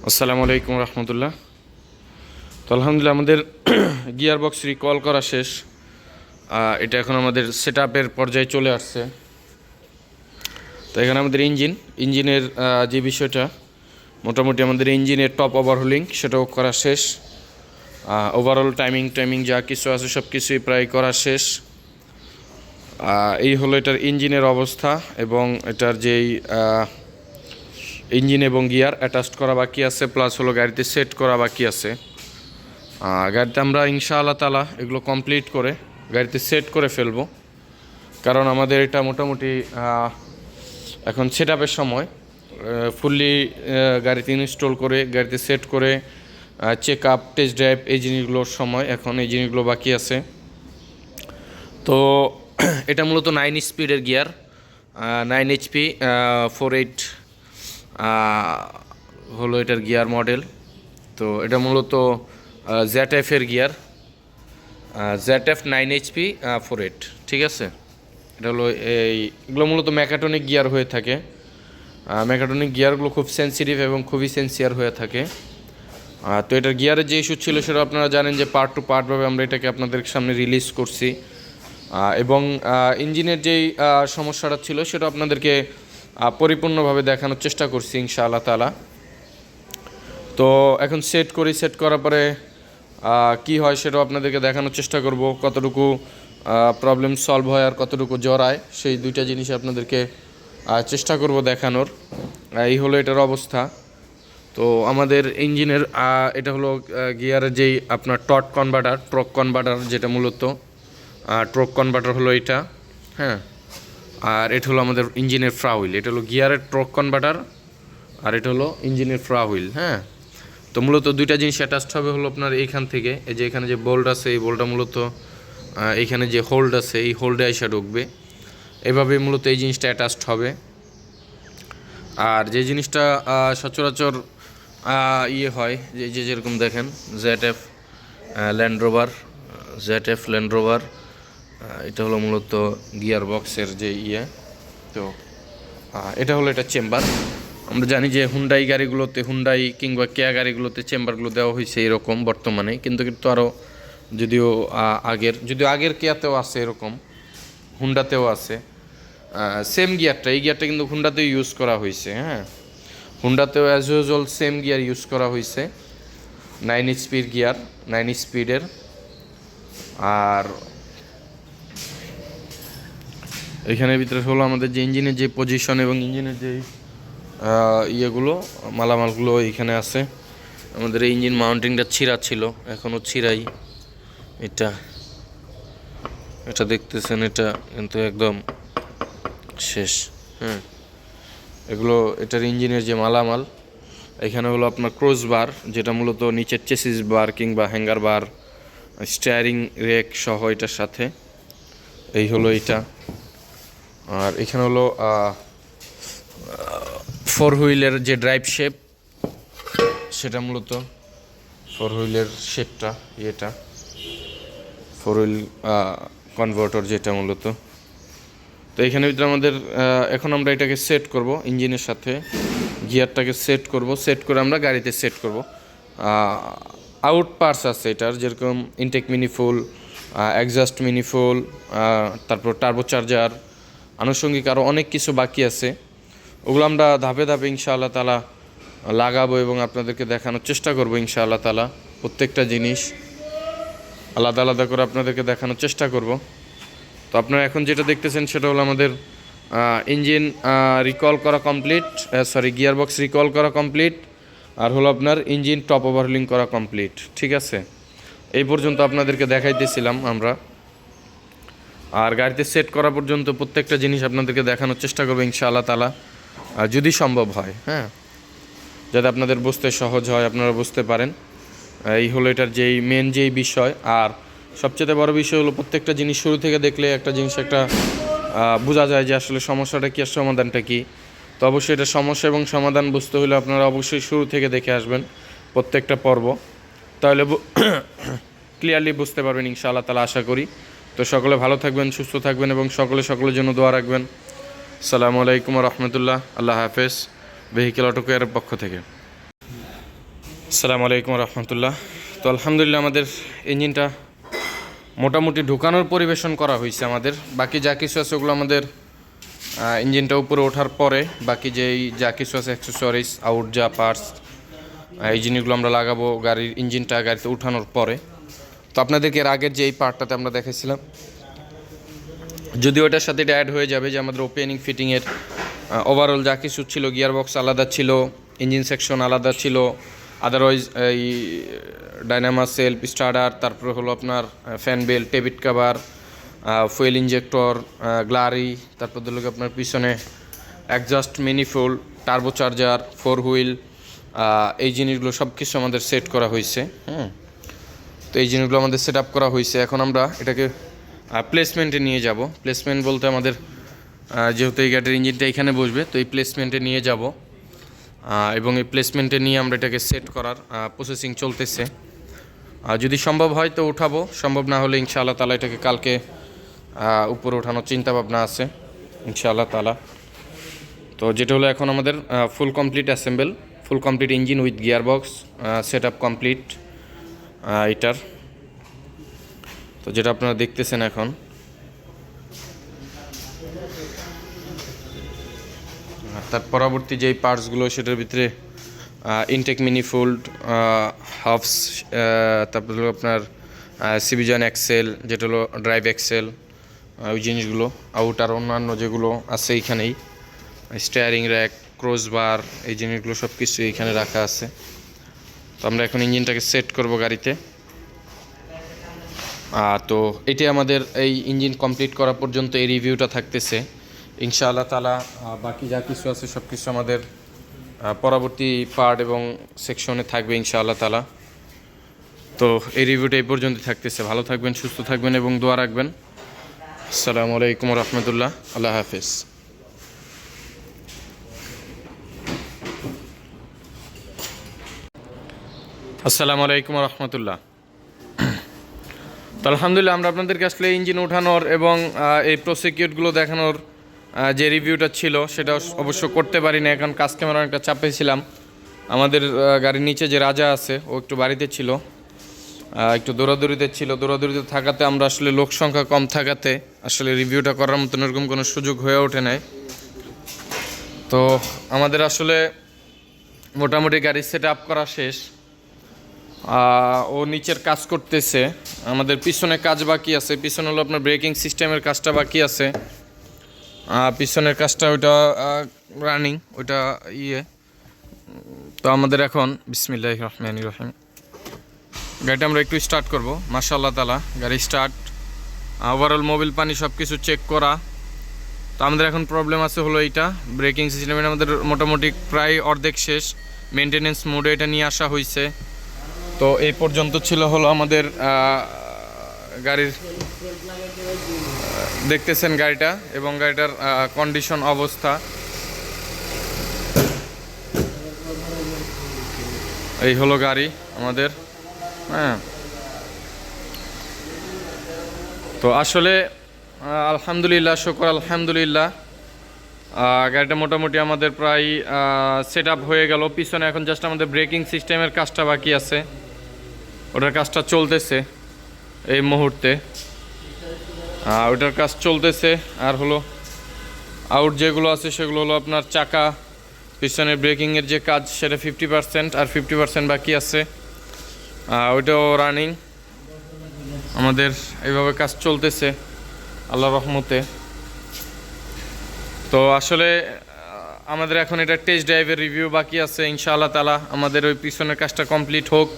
আসসালামু আলাইকুম রহমতুল্লাহ। তো আলহামদুলিল্লাহ আমাদের গিয়ারবক্স রিকল করা শেষ। এটা এখন আমাদের সেটআপের পর্যায়ে চলে আসছে। তো এখানে আমাদের ইঞ্জিনের যে বিষয়টা, মোটামুটি আমাদের ইঞ্জিনের টপ ওভারহোলিং সেটাও করা শেষ। ওভারঅল টাইমিং যা কিছু আছে সব কিছুই প্রায় করা শেষ। এই হলো এটার ইঞ্জিনের অবস্থা এবং এটার যেই ইঞ্জিন এবং গিয়ার অ্যাটাচড করা বাকি আছে, প্লাস হলো গাড়িতে সেট করা বাকি আছে। গাড়িতে আমরা ইনশাআল্লাহ তাআলা এগুলো কমপ্লিট করে গাড়িতে সেট করে ফেলবো, কারণ আমাদের এটা মোটামুটি এখন সেটআপের সময় ফুললি গাড়িতে ইনস্টল করে গাড়িতে সেট করে চেক আপ টেস্ট ড্রাইভ এই জিনিসগুলোর সময় এখন এই জিনিসগুলো বাকি আছে। তো এটা মূলত 9 স্পিডের গিয়ার, 9 HP 48 হলো এটার গিয়ার মডেল। তো এটা মূলত ZF এর গিয়ার, ZF 9 HP 48, ঠিক আছে। এটা হলো এগুলো মূলত মেকাট্রনিক গিয়ার হয়ে থাকে। মেকাট্রনিক গিয়ারগুলো খুব সেন্সিটিভ এবং খুবই সেন্সিয়ার হয়ে থাকে। তো এটার গিয়ারের যে ইস্যু ছিল সেটা আপনারা জানেন যে পার্ট টু পার্টভাবে আমরা এটাকে আপনাদের সামনে রিলিজ করছি, এবং ইঞ্জিনের যেই সমস্যাটা ছিল সেটা আপনাদেরকে পরিপূর্ণভাবে দেখানোর চেষ্টা করছি ইনশাআল্লাহ তাআলা। তো এখন সেট করার পরে কি হয় সেটাও আপনাদেরকে দেখানোর চেষ্টা করব, কতটুকু প্রবলেম সলভ হয় আর কতটুকু জড়ায় সেই দুইটা জিনিস আপনাদেরকে চেষ্টা করব দেখানোর। এই হলো এটার অবস্থা। তো আমাদের ইঞ্জিনের এটা হলো গিয়ারের যেই আপনার টর্ক কনভার্টার যেটা মূলত টর্ক কনভার্টার হলো এটা, হ্যাঁ। আর এটা হলো আমাদের ইঞ্জিনের ফ্রা হুইল। এটা হলো গিয়ারের টর্ক কনভার্টার আর এটা হলো ইঞ্জিনের ফ্রা হুইল, হ্যাঁ। তো মূলত দুইটা জিনিস অ্যাটাচড হবে হলো আপনার এইখান থেকে, এই যে এখানে যে বোল্ট আছে এই বোল্টটা মূলত এইখানে যে হোল্ড আছে এই হোল্ডে আইসা ঢুকবে, এভাবে মূলত এই জিনিসটা অ্যাটাচড হবে। আর যে জিনিসটা সচরাচর হয় যে যেরকম দেখেন ZF ল্যান্ড রোভার, এটা হলো মূলত গিয়ার বক্সের যে তো এটা হলো এটা চেম্বার। আমরা জানি যে হুন্ডাই কিংবা কেয়া গাড়িগুলোতে চেম্বারগুলো দেওয়া হয়েছে এরকম বর্তমানে, কিন্তু আরও যদিও আগের কেয়াতেও আছে এরকম, হুন্ডাতেও আছে সেম গিয়ারটা। এই গিয়ারটা কিন্তু হুন্ডাতেও ইউজ করা হয়েছে, হ্যাঁ। হুন্ডাতেও as usual same gear use করা হয়েছে, 9 HP গিয়ার, 9 স্পিডের। আর এখানের ভিতরে হলো আমাদের যে ইঞ্জিনের যে পজিশন এবং ইঞ্জিনের যে মালামালগুলো এখানে আছে। আমাদের এই ইঞ্জিন মাউন্টিংটা ছিঁড়া ছিল, এখনও ছিঁড়াই। এটা দেখতেছেন, এটা কিন্তু একদম শেষ, হ্যাঁ। এগুলো এটার ইঞ্জিনের যে মালামাল, এখানে হলো আপনার ক্রস বার, যেটা মূলত নিচের চেসিস বার কিংবা হ্যাঙ্গার বার, স্টিয়ারিং রেক সহ এটার সাথে। এই হলো এটা। আর এখানে হলো 4 হুইলের যে ড্রাইভ শেপ, সেটা মূলত 4 হুইলের শেপটা, এটা 4 হুইল কনভার্টার যেটা মূলত। তো এখানে ভিতরে আমাদের এখন আমরা এটাকে সেট করব, ইঞ্জিনের সাথে গিয়ারটাকে সেট করে আমরা গাড়িতে সেট করব। আউট পার্টস আছে এটার, যেরকম ইনটেক মিনিফুল, এক্সস্ট মিনিফুল, তারপর টার্বো চার্জার, আনুষঙ্গিক আরও অনেক কিছু বাকি আছে। ওগুলো আমরা ধাপে ধাপে ইনশাআল্লাহ তাআলা লাগাবো এবং আপনাদেরকে দেখানোর চেষ্টা করব ইনশাআল্লাহ তাআলা। প্রত্যেকটা জিনিস আলাদা আলাদা করে আপনাদেরকে দেখানোর চেষ্টা করব। তো আপনারা এখন যেটা দেখতেছেন সেটা হলো আমাদের ইঞ্জিন গিয়ারবক্স রিকল করা কমপ্লিট, আর হলো আপনার ইঞ্জিন টপ ওভারহোলিং করা কমপ্লিট, ঠিক আছে। এই পর্যন্ত আপনাদেরকে দেখাইতেছিলাম আমরা। আর গাড়িতে সেট করা পর্যন্ত প্রত্যেকটা জিনিস আপনাদেরকে দেখানোর চেষ্টা করবো ইনশাআল্লাহ তাআলা, যদি সম্ভব হয়, হ্যাঁ, যাতে আপনাদের বুঝতে সহজ হয়, আপনারা বুঝতে পারেন। এই হলো এটার যেই বিষয়। আর সবচেয়ে বড় বিষয় হলো প্রত্যেকটা জিনিস শুরু থেকে দেখলে একটা জিনিস বোঝা যায় যে আসলে সমস্যাটা কী আর সমাধানটা কী। তো অবশ্যই এটা সমস্যা এবং সমাধান বুঝতে হলে আপনারা অবশ্যই শুরু থেকে দেখে আসবেন প্রত্যেকটা পর্ব, তাহলে ক্লিয়ারলি বুঝতে পারবেন ইনশাআল্লাহ তাআলা, আশা করি। তো সকলে ভালো থাকবেন, সুস্থ থাকবেন এবং সকলের জন্য দোয়া রাখবেন। আসসালামু আলাইকুম রহমতুল্লাহ। আল্লাহ হাফেজ, ভেহিকেল অটো কেয়ারের পক্ষ থেকে। আসসালামু আলাইকুম রহমতুল্লাহ। তো আলহামদুলিল্লাহ আমাদের ইঞ্জিনটা মোটামুটি ঢুকানোর পরিবেশন করা হয়েছে। আমাদের বাকি যা কিছু আছে ওগুলো আমাদের ইঞ্জিনটা উপরে ওঠার পরে বাকি যেই যা কিছু আছে অ্যাক্সেসরিজ আউট যা পার্টস এই জিনিসগুলো আমরা লাগাবো গাড়ির ইঞ্জিনটা গাড়িতে উঠানোর পরে। তো আপনাদেরকে এর আগের যে এই পার্টটাতে আমরা দেখাইছিলাম, যদি ওটার সাথে এটা অ্যাড হয়ে যাবে যে আমাদের ওপেনিং ফিটিংয়ের ওভারঅল যা কিছু ছিল, গিয়ারবক্স আলাদা ছিল, ইঞ্জিন সেকশন আলাদা ছিল, আদারওয়াইজ এই ডাইনামা সেলফ স্টার্টার, তারপরে হলো আপনার fan belt, tappet cover, fuel injector, গ্লারি, তারপর হলো আপনার পিছনে adjust manifold, turbocharger, 4 wheel, এই জিনিসগুলো সব কিছু আমাদের সেট করা হয়েছে। তো এই জিনিসগুলো আমাদের সেট আপ করা হয়েছে। এখন আমরা এটাকে প্লেসমেন্টে নিয়ে যাব। প্লেসমেন্ট বলতে আমাদের যেহেতু এই গাড়ির ইঞ্জিনটা এখানে বসবে, তো এই প্লেসমেন্টে নিয়ে যাব এবং এই প্লেসমেন্টে নিয়ে আমরা এটাকে সেট করার প্রসেসিং চলতেছে। যদি সম্ভব হয় তো উঠাবো, সম্ভব না হলে ইনশাআল্লাহ তালা এটাকে কালকে উপরে ওঠানোর চিন্তা ভাবনা আছে ইনশাআল্লাহ তালা। তো যেটা হলো এখন আমাদের full complete assemble, full complete engine with gearbox set up complete এটার। তো যেটা আপনারা দেখতেছেন এখন, তার পরবর্তী যেই পার্টসগুলো সেটার ভিতরে ইনটেক মিনিফোল্ড, হাফস, তারপর হলো আপনার সিবিজান এক্সেল, যেটা হলো ড্রাইভ এক্সেল, ওই জিনিসগুলো আউট আর অন্যান্য যেগুলো আছে এইখানেই, স্টিয়ারিং র্যাক, ক্রস বার, এই জিনিসগুলো সব কিছু এইখানে রাখা আছে। তো আমরা এখন ইঞ্জিনটাকে সেট করব গাড়িতে। তো এটি আমাদের এই ইঞ্জিন কমপ্লিট করা পর্যন্ত এই রিভিউটা থাকতেছে ইনশাআল্লাহ তালা। বাকি যা কিছু আছে সব কিছু আমাদের পরবর্তী পার্ট এবং সেকশনে থাকবে ইনশাআল্লাহ তালা। তো এই রিভিউটা এই পর্যন্ত থাকতেছে। ভালো থাকবেন, সুস্থ থাকবেন এবং দোয়া রাখবেন। আসসালামু আলাইকুম রহমতুল্লাহ। আল্লাহ হাফেজ। আসসালামু আলাইকুম রহমতুল্লাহ। তো আলহামদুলিল্লাহ আমরা আপনাদেরকে আসলে ইঞ্জিন ওঠানোর এবং এই প্রসিকিউটগুলো দেখানোর যে রিভিউটা ছিল সেটা অবশ্য করতে পারি না, এখন কাজ ক্যামেরা অনেকটা চাপে ছিলাম। আমাদের গাড়ির নিচে যে রাজা আছে ও একটু বাড়িতে ছিল, একটু দৌড়াদৌড়িতে ছিল। দৌড়াদৌড়িতে থাকাতে আমরা আসলে লোক সংখ্যা কম থাকাতে আসলে রিভিউটা করার মতন এরকম কোনো সুযোগ হয়ে ওঠে নাই। তো আমাদের আসলে মোটামুটি গাড়ি সেট আপ করা শেষ। ও নিচের কাজ করতেছে, আমাদের পিছনে কাজ বাকি আছে। পিছনে হলো আপনার ব্রেকিং সিস্টেমের কাজটা বাকি আছে, পিছনের কাজটা ওইটা রানিং, ওইটা তো আমাদের এখন বিসমিল্লাহির রহমানির রহিম গাড়িটা আমরা একটু স্টার্ট করব। মাশাআল্লাহ তালা গাড়ি স্টার্ট, ওভারঅল মোবিল পানি সব কিছু চেক করা। তো আমাদের এখন প্রবলেম আছে হলো এইটা ব্রেকিং সিস্টেমের, আমাদের মোটামুটি প্রায় অর্ধেক শেষ। মেনটেনেন্স মোডে এটা নিয়ে আসা হয়েছে। তো এই পর্যন্ত ছিল হলো আমাদের গাড়ির, দেখতেছেন গাড়িটা এবং গাড়িটার কন্ডিশন অবস্থা। এই হলো গাড়ি আমাদের। তো আসলে আলহামদুলিল্লাহ, শুকর আলহামদুলিল্লাহ, গাড়িটা মোটামুটি আমাদের প্রায় সেট আপ হয়ে গেল। পিছনে এখন জাস্ট আমাদের ব্রেকিং সিস্টেমের কাজটা বাকি আছে, ওটার কাজটা চলতেছে এই মুহূর্তে, ওটার কাজ চলতেছে। আর হলো আউট যেগুলো আছে সেগুলো হলো আপনার চাকা, পিছনের ব্রেকিংয়ের যে কাজ সেটা 50% আর 50% বাকি আছে, ওইটাও রানিং। আমাদের এইভাবে কাজ চলতেছে আল্লাহর রহমতে। তো আসলে আমাদের এখন এটা টেস্ট ড্রাইভের রিভিউ বাকি আছে ইনশাআল্লাহ তালা। আমাদের ওই পিছনের কাজটা কমপ্লিট হোক,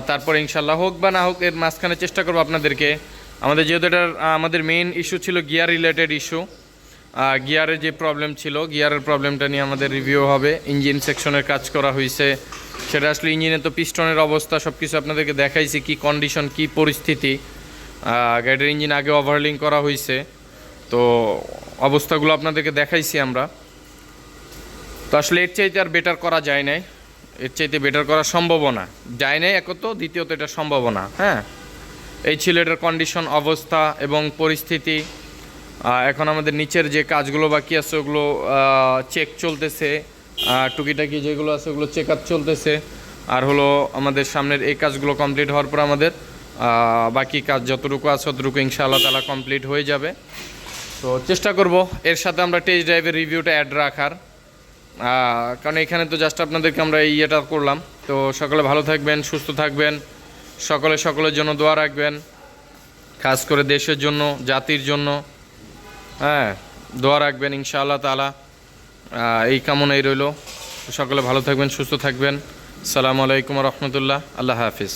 তারপরে ইনশাআল্লাহ হোক বা না হোক এর মাঝখানে চেষ্টা করবো আপনাদেরকে। আমাদের যেহেতু এটার আমাদের মেইন ইস্যু ছিল গিয়ার রিলেটেড ইস্যু, গিয়ারের যে প্রবলেম ছিল, গিয়ারের প্রবলেমটা নিয়ে আমাদের রিভিউ হবে। ইঞ্জিন সেকশনের কাজ করা হয়েছে, সেটা আসলে ইঞ্জিনের তো পিস্টনের অবস্থা সব কিছু আপনাদেরকে দেখাইছি, কি কন্ডিশন, কি পরিস্থিতি। গাড়ির ইঞ্জিন আগে ওভারলিং করা হয়েছে, তো অবস্থাগুলো আপনাদেরকে দেখাইছি আমরা। তো আসলে এর চাইতে আর বেটার করা যায় নাই, এর চাইতে বেটার করা সম্ভব না, যায় নাই একত, দ্বিতীয়ত এটা সম্ভব না। এই ছিল এটার কন্ডিশন, অবস্থা এবং পরিস্থিতি। এখন আমাদের নিচের যে কাজগুলো বাকি আছে ওগুলো চেক চলতেছে, টুকিটাকি যেগুলো আছে ওগুলো চেক আপ চলতেছে। আর হলো আমাদের সামনের এই কাজগুলো কমপ্লিট হওয়ার পর আমাদের বাকি কাজ যতটুকু আছে ততটুকু ইনশাআল্লাহ তাআলা কমপ্লিট হয়ে যাবে। তো চেষ্টা করব এর সাথে আমরা টেস্ট ড্রাইভের রিভিউটা অ্যাড রাখার, কারণ এখানে তো জাস্ট আপনাদেরকে আমরা ইয়েটা করলাম। তো সকলে ভালো থাকবেন, সুস্থ থাকবেন, সকলের জন্য দোয়া রাখবেন, খাস করে দেশের জন্য, জাতির জন্য, হ্যাঁ দোয়া রাখবেন ইনশাআল্লাহ তাআলা। এই কামনাই রইল। সকলে ভালো থাকবেন, সুস্থ থাকবেন। আসসালামু আলাইকুম ওয়া রাহমাতুল্লাহ। আল্লাহ হাফিজ।